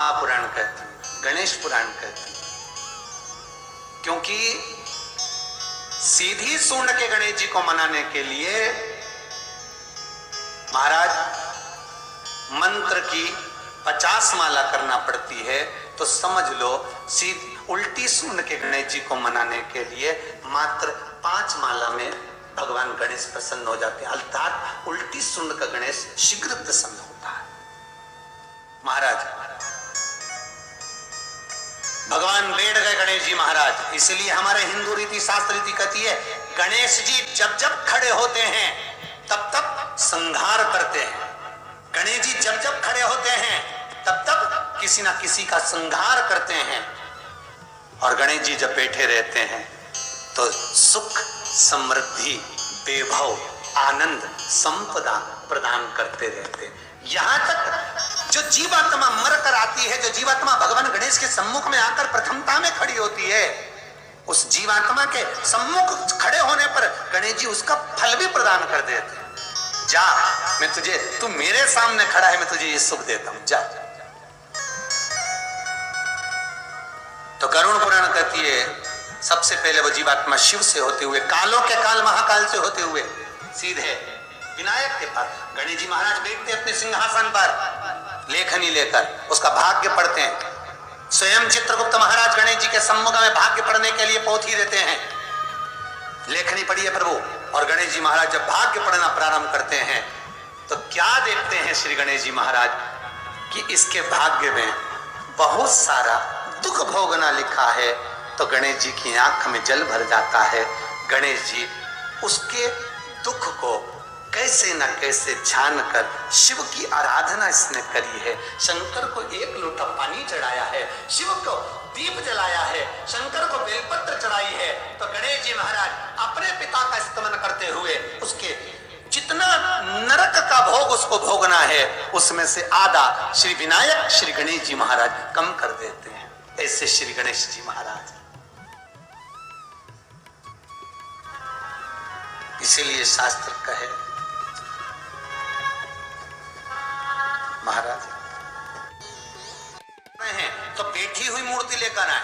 महापुराण कहते हैं, गणेश पुराण कहते हैं, क्योंकि सीधी सूंड के गणेश जी को मनाने के लिए महाराज मंत्र की 50 माला करना पड़ती है। तो समझ लो सीधी उल्टी सूंड के गणेश जी को मनाने के लिए मात्र 5 माला में भगवान गणेश प्रसन्न हो जाते हैं। अर्थात उल्टी सूंड का गणेश शीघ्र प्रसन्न होता है। महाराज भगवान बैठ गए गणेश जी महाराज, इसलिए हमारे हिंदू रीति शास्त्र रीति कहती है गणेश जी जब जब खड़े होते हैं तब तब संहार करते हैं। गणेश जी जब जब खड़े होते हैं तब तब किसी ना किसी का संहार करते हैं। और गणेश जी जब बैठे रहते हैं तो सुख समृद्धि वैभव आनंद संपदा प्रदान करते रहते हैं। यहां तक जो जीवात्मा मर कर आती है, जो जीवात्मा भगवान गणेश के सम्मुख में आकर प्रथमता में खड़ी होती है, उस जीवात्मा के सम्मुख खड़े होने पर गणेश जी उसका फल भी प्रदान कर देते हैं। जा, मैं तुझे, तू मेरे सामने खड़ा है, मैं तुझे ये सुख देता हूं, जा। तो गरुड़ पुराण कहती है सबसे पहले वो जीवात्मा शिव से होते हुए, कालों के काल महाकाल से होते हुए सीधे विनायक के पास गणेश जी महाराज बैठते अपने सिंहासन पर लेखनी लेकर, उसका भाग्य पढ़ते हैं। स्वयं चित्रगुप्त महाराज गणेश जी के सम्मुख में भाग्य पढ़ने के लिए पोथी देते हैं, लेखनी पढ़िए प्रभु। और गणेश जी महाराज जब भाग्य पढ़ना प्रारंभ करते हैं तो क्या देखते हैं श्री गणेश जी महाराज कि इसके भाग्य में बहुत सारा दुख भोगना लिखा है। तो गणेश जी की आंख में जल भर जाता है। गणेश जी उसके दुख को कैसे न कैसे जानकर शिव की आराधना इसने करी है। शंकर को 1 लोटा पानी चढ़ाया है, शिव को दीप जलाया है, शंकर को बेलपत्र चढ़ाई है। तो गणेश जी महाराज अपने पिता का स्तमन करते हुए उसके जितना नरक का भोग उसको भोगना है उसमें से आधा श्री विनायक श्री गणेश जी महाराज कम कर देते हैं। ऐसे श्री गणेश जी महाराज, इसीलिए शास्त्र कहे महाराज हैं तो बैठी हुई मूर्ति लेकर आए।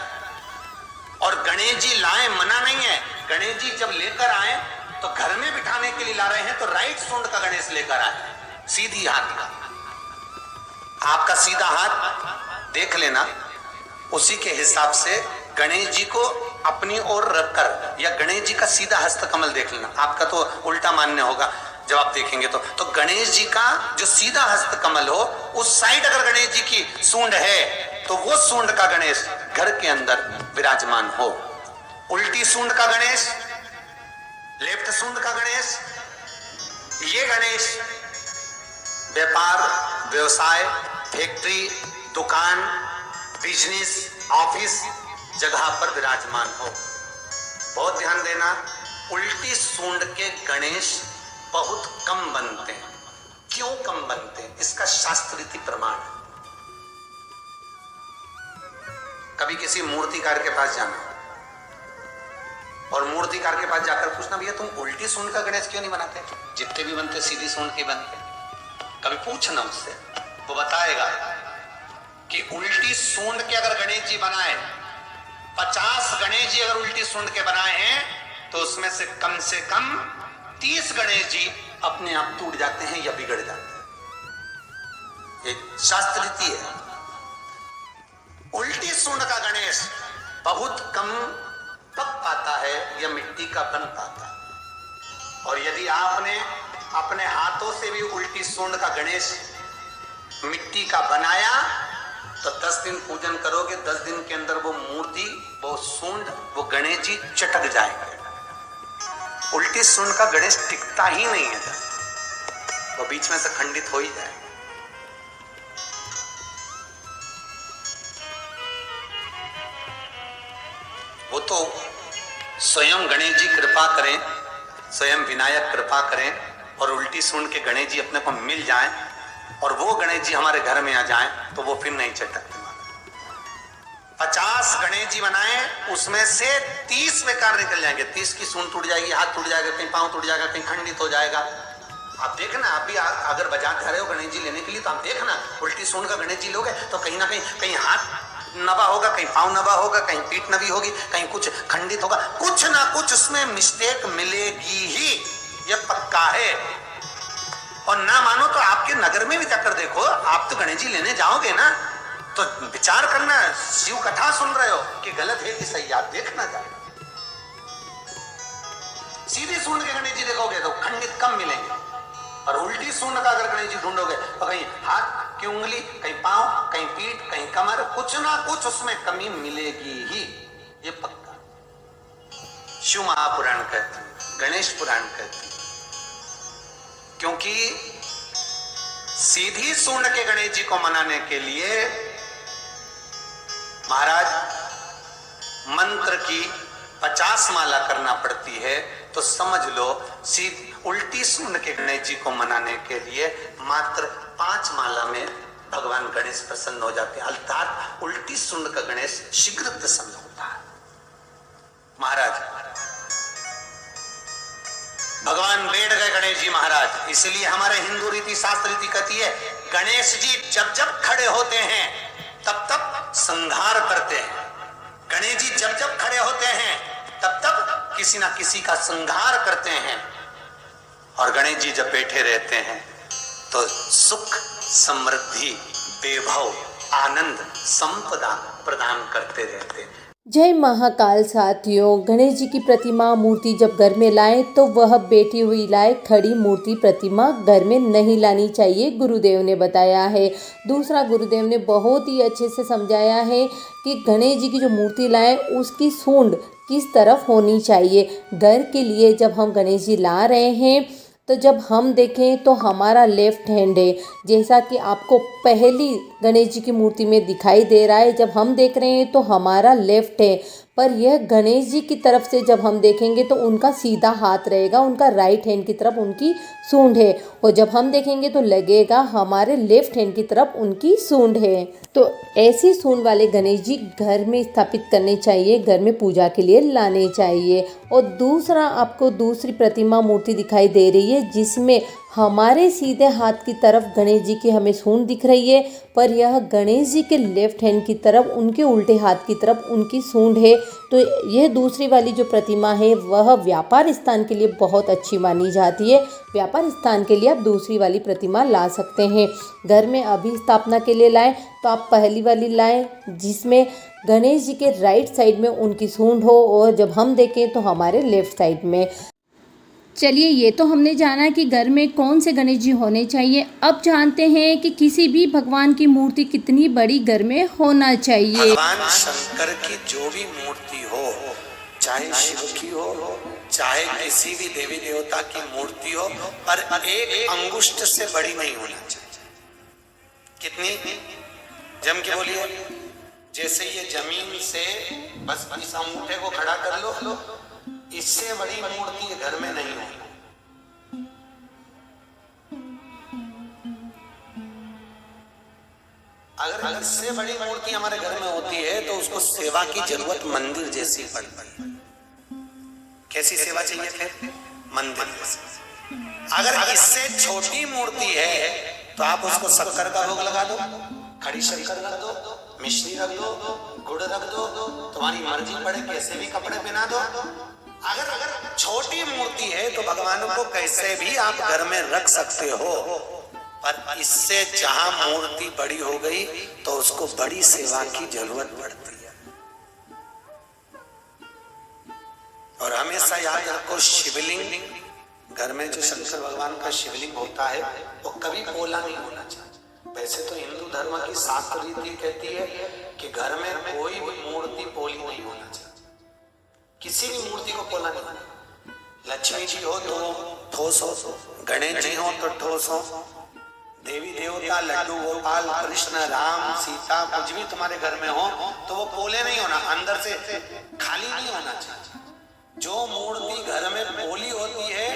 और गणेश जी लाए मना नहीं है, गणेश जी जब लेकर आए तो घर में बिठाने के लिए ला रहे हैं तो राइट सूंड का गणेश लेकर आए, सीधी हाथ का। आपका सीधा हाथ देख लेना, उसी के हिसाब से गणेश जी को अपनी ओर रखकर, या गणेश जी का सीधा हस्त कमल देख लेना। आपका तो उल्टा मान्य होगा जब आप देखेंगे तो गणेश जी का जो सीधा हस्त कमल हो उस साइड अगर गणेश जी की सूंड है तो वो सूंड का गणेश घर के अंदर विराजमान हो। उल्टी सूंड का गणेश, लेफ्ट सूंड का गणेश, ये गणेश व्यापार व्यवसाय फैक्ट्री दुकान बिजनेस ऑफिस जगह पर विराजमान हो। बहुत ध्यान देना, उल्टी सूंड के गणेश बहुत कम बनते हैं। क्यों कम बनते हैं? इसका शास्त्रीय प्रमाण है। कभी किसी मूर्तिकार के पास जाना और मूर्तिकार के पास जाकर पूछना, भैया तुम उल्टी सूंड का गणेश क्यों नहीं बनाते? जितने भी बनते सीधी सूंड के बनते। कभी पूछना उससे, वो बताएगा कि उल्टी सूंड के अगर गणेश जी बनाए, 50 गणेश जी अगर उल्टी सूंड के बनाए हैं तो उसमें से कम 30 गणेश जी अपने आप टूट जाते हैं या बिगड़ जाते हैं। एक शास्त्र रीति है। उल्टी सूंड का गणेश बहुत कम पक पाता है या मिट्टी का बन पाता है। और यदि आपने अपने हाथों से भी उल्टी सूंड का गणेश मिट्टी का बनाया तो 10 दिन पूजन करोगे, 10 दिन के अंदर वो मूर्ति, वो सूंड, वो गणेश जी चटक जाएंगे। उल्टी सूंड का गणेश टिकता ही नहीं है, वो बीच में से खंडित हो ही जाएगा। वो तो स्वयं गणेश जी कृपा करें, स्वयं विनायक कृपा करें और उल्टी सूंड के गणेश जी अपने को मिल जाएं और वो गणेश जी हमारे घर में आ जाएं तो वो फिर नहीं चटकते। 50 गणेश जी बनाए, उसमें से 30 बेकार निकल जाएंगे। 30 की सूंड टूट जाएगी, हाथ टूट जाएगा, कहीं पांव टूट जाएगा, कहीं खंडित हो जाएगा। आप देखना, आप भी अगर बाजार जा रहे हो गणेश जी लेने के लिए तो आप देखना, उल्टी सूंड का गणेश जी लोगे तो कहीं ना कहीं हाथ नबा होगा, कहीं पांव नबा होगा, कहीं पीठ नबी होगी, कहीं कुछ खंडित होगा, कुछ ना कुछ उसमें मिस्टेक मिलेगी ही, ये पक्का है। और ना मानो तो आपके नगर में भी जाकर देखो, आप तो गणेश जी लेने जाओगे ना तो विचार करना, शिव कथा सुन रहे हो कि गलत है कि सही, आप देखना जाए। सीधी सूंड के गणेश जी देखोगे तो खंडित कम मिलेंगे, और उल्टी सूंड का अगर गणेश जी ढूंढोगे तो कहीं हाथ की उंगली, कहीं पांव, कहीं पीठ, कहीं कमर, कुछ ना कुछ उसमें कमी मिलेगी ही, ये पक्का। शिव महापुराण कहते हैं, गणेश पुराण कहते हैं, क्योंकि सीधी सूंड के गणेश जी को मनाने के लिए महाराज मंत्र की 50 माला करना पड़ती है, तो समझ लो उल्टी सूंड के गणेश जी को मनाने के लिए मात्र 5 माला में भगवान गणेश प्रसन्न हो जाते हैं, अर्थात उल्टी सूंड का गणेश शीघ्र प्रसन्न होता है। महाराज भगवान बैठ गए गणेश जी महाराज, इसलिए हमारे हिंदू रीति शास्त्र रीति कहती है गणेश जी जब जब खड़े होते हैं तब तब संहार करते हैं। गणेश जी जब जब खड़े होते हैं तब तब किसी ना किसी का संहार करते हैं, और गणेश जी जब बैठे रहते हैं तो सुख, समृद्धि, वैभव, आनंद, संपदा प्रदान करते रहते हैं। जय महाकाल साथियों, गणेश जी की प्रतिमा मूर्ति जब घर में लाएं तो वह बैठी हुई लाए, खड़ी मूर्ति प्रतिमा घर में नहीं लानी चाहिए, गुरुदेव ने बताया है। दूसरा, गुरुदेव ने बहुत ही अच्छे से समझाया है कि गणेश जी की जो मूर्ति लाएं उसकी सूंड किस तरफ होनी चाहिए। घर के लिए जब हम गणेश जी ला रहे हैं तो जब हम देखें तो हमारा लेफ्ट हैंड है, जैसा कि आपको पहली गणेश जी की मूर्ति में दिखाई दे रहा है। जब हम देख रहे हैं तो हमारा लेफ्ट है, पर यह गणेश जी की तरफ से जब हम देखेंगे तो उनका सीधा हाथ रहेगा, उनका राइट हैंड की तरफ उनकी सूंड है, और जब हम देखेंगे तो लगेगा हमारे लेफ्ट हैंड की तरफ उनकी सूंड है। तो ऐसी सूंड वाले गणेश जी घर में स्थापित करने चाहिए, घर में पूजा के लिए लाने चाहिए। और दूसरा, आपको दूसरी प्रतिमा मूर्ति दिखाई दे रही है जिसमें हमारे सीधे हाथ की तरफ गणेश जी की हमें सूंड दिख रही है, पर यह गणेश जी के लेफ्ट हैंड की तरफ, उनके उल्टे हाथ की तरफ उनकी सूंड है। तो यह दूसरी वाली जो प्रतिमा है वह व्यापार स्थान के लिए बहुत अच्छी मानी जाती है। व्यापार स्थान के लिए आप दूसरी वाली प्रतिमा ला सकते हैं। घर में अभी स्थापना के लिए लाएं तो आप पहली वाली लाएं जिसमें गणेश जी के राइट साइड में उनकी सूंड हो, और जब हम देखें तो हमारे लेफ्ट साइड में। चलिए, ये तो हमने जाना कि घर में कौन से गणेश जी होने चाहिए। अब जानते हैं कि किसी भी भगवान की मूर्ति कितनी बड़ी घर में होना चाहिए। भगवान शंकर की जो भी मूर्ति हो, चाहे शिव की हो, चाहे किसी भी देवी देवता की मूर्ति हो, पर एक अंगुष्ठ से बड़ी नहीं होनी चाहिए। कितनी? जम के बोलिए। जैसे ये जमीन से बस इस अंगूठे को खड़ा कर लो, इससे बड़ी मूर्ति घर में नहीं होगी। अगर इससे बड़ी मूर्ति हमारे घर में होती है तो उसको सेवा की जरूरत मंदिर जैसी पड़ती है। कैसी सेवा चाहिए फिर? मंदिर जैसी। अगर इससे छोटी मूर्ति है तो आप उसको शक्कर का भोग लगा दो, खड़ी शक्कर रख दो, मिश्री रख दो, गुड़ रख दो, तुम्हारी मर्जी पड़े कैसे भी कपड़े पहना दो। अगर छोटी मूर्ति है तो भगवान को कैसे भी आप घर में रख सकते हो, पर इससे जहां मूर्ति बड़ी हो गई तो उसको बड़ी सेवा की जरूरत पड़ती है। और हमेशा याद रखो, शिवलिंग घर में जो शंकर भगवान का शिवलिंग होता है वो कभी पोला नहीं होना चाहिए। वैसे तो हिंदू धर्म की शास्त्र रीति कहती है कि घर में कोई भी मूर्ति पोली नहीं होना चाहिए, किसी भी मूर्ति को पोला नहीं होना। लक्ष्मी जी हो तो ठोस हो, गणेश जी हो तो ठोस हो, देवी देवता, लड्डू गोपाल, कृष्ण, राम, सीता, कुछ भी तुम्हारे घर में हो तो वो पोले नहीं होना, अंदर से खाली नहीं होना चाहिए। जो मूर्ति घर में पोली होती है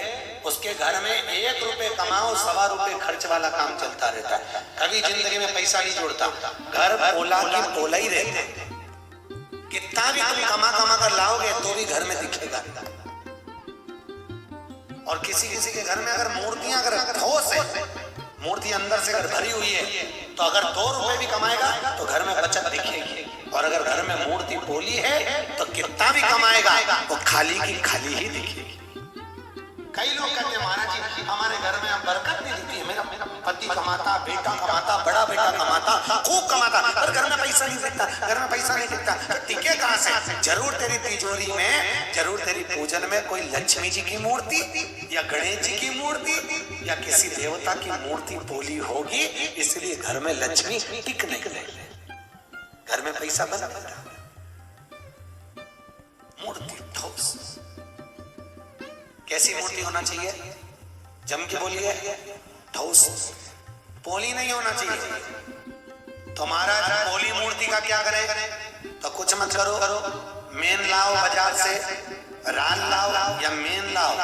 उसके घर में 1 रुपए कमाओ 1.25 रुपए खर्च वाला काम चलता रहता है, कभी जिंदगी में पैसा नहीं जोड़ता। घर पोला की पोला ही रहते, कितना भी तुम कमा कर लाओगे तो भी घर में दिखेगा। और किसी किसी के घर में अगर मूर्तियां अगर ठोस है, मूर्ति अंदर से अगर भरी हुई है, तो अगर 2 रुपए भी कमाएगा तो घर में बचत दिखेगी। और अगर घर में मूर्ति पोली है तो कितना भी कमाएगा वो खाली की खाली ही दिखेगी। कई लोग कहते हैं महाराज जी हमारे घर में बरकत नहीं दिखती है, मेरा पति कमाता, बेटा कमाता, बड़ा बेटा कमाता, खूब कमाता, पर घर में पैसा नहीं दिखता, घर में पैसा नहीं दिखता। तो टिके कहाँ से? जरूर तेरी तिजोरी में, जरूर तेरी पूजन में कोई लक्ष्मी जी की मूर्ति या गणेश जी की मूर्ति या किसी देवता की मूर्ति बोली होगी, इसलिए घर में लक्ष्मी टिक नहीं रही, घर में पैसा बना रहता। मूर्ति ठोस, कैसी मूर्ति होना चाहिए? जम के बोलिए, ठोस, पोली नहीं होना चाहिए। तो महाराज पोली मूर्ति का क्या करें? तो कुछ मत करो, मेन लाओ बाजार से, राल लाओ या मेन लाओ,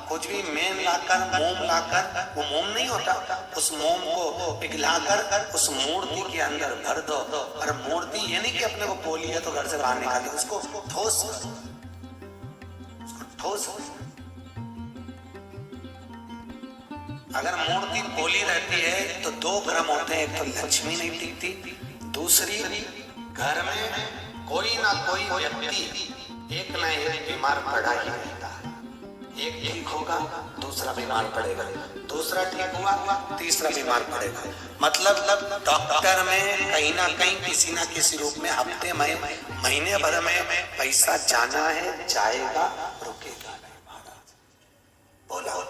कुछ भी मेन लाकर, मोम लाकर, वो मोम नहीं होता, उस मोम को पिघलाकर उस मूर्ति के अंदर भर दो। और मूर्ति ये नहीं कि अपने को पोली है तो घर से बाहर निकाल दो, उसको ठोस, उसको ठोस। अगर मूर्ति पोली रहती है तो 2 भ्रम होते हैं, एक तो लक्ष्मी नहीं टिकती, दूसरी घर में कोई ना कोई व्यक्ति एक ना एक बीमार पड़ा ही रहता है। एक ठीक होगा, दूसरा बीमार पड़ेगा, दूसरा ठीक हुआ, तीसरा बीमार पड़ेगा। मतलब डॉक्टर में कहीं ना कहीं किसी ना किसी रूप में हफ्ते में, महीने भर में पैसा जाना है, जाएगा, रुकेगा नहीं। महाराज बोला